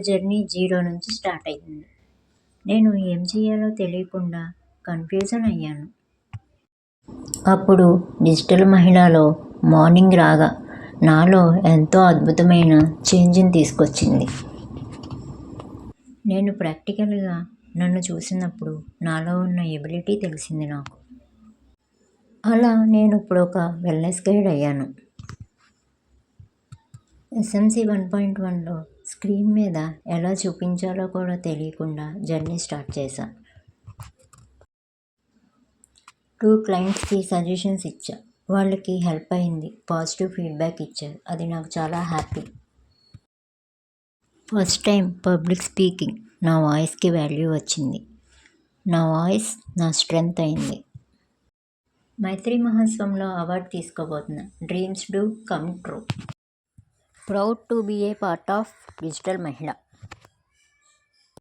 Journey zero నుంచి start అయ్యింది. నేను ఏం చేయాలో తెలియకుండా కన్ఫ్యూజన్ అయ్యాను. అప్పుడు డిజిటల్ మహిళలో మార్నింగ్ రాగా నాలో ఎంతో అద్భుతమైన చేంజ్ని తీసుకొచ్చింది. నేను ప్రాక్టికల్గా నన్ను చూసినప్పుడు నాలో ఉన్న ఎబిలిటీ తెలిసింది నాకు. అలా నేను ఇప్పుడు ఒక వెల్నెస్ గైడ్ అయ్యాను. ఎస్ఎంసి 1.1లో స్క్రీన్ మీద ఎలా చూపించాలో కూడా తెలియకుండా జర్నీ స్టార్ట్ చేశాను. 2 క్లయింట్స్కి సజెషన్స్ ఇచ్చా. వాళ్ళకి హెల్ప్ అయింది, పాజిటివ్ ఫీడ్బ్యాక్ ఇచ్చారు. అది నాకు చాలా happy. First time public speaking, నా వాయిస్కి వాల్యూ వచ్చింది. నా వాయిస్ నా స్ట్రెంగ్త్ అయింది. మైత్రి మహోత్సవంలో అవార్డు తీసుకోబోతున్నా. Dreams do come true. Proud to be a part of digital మహిళ.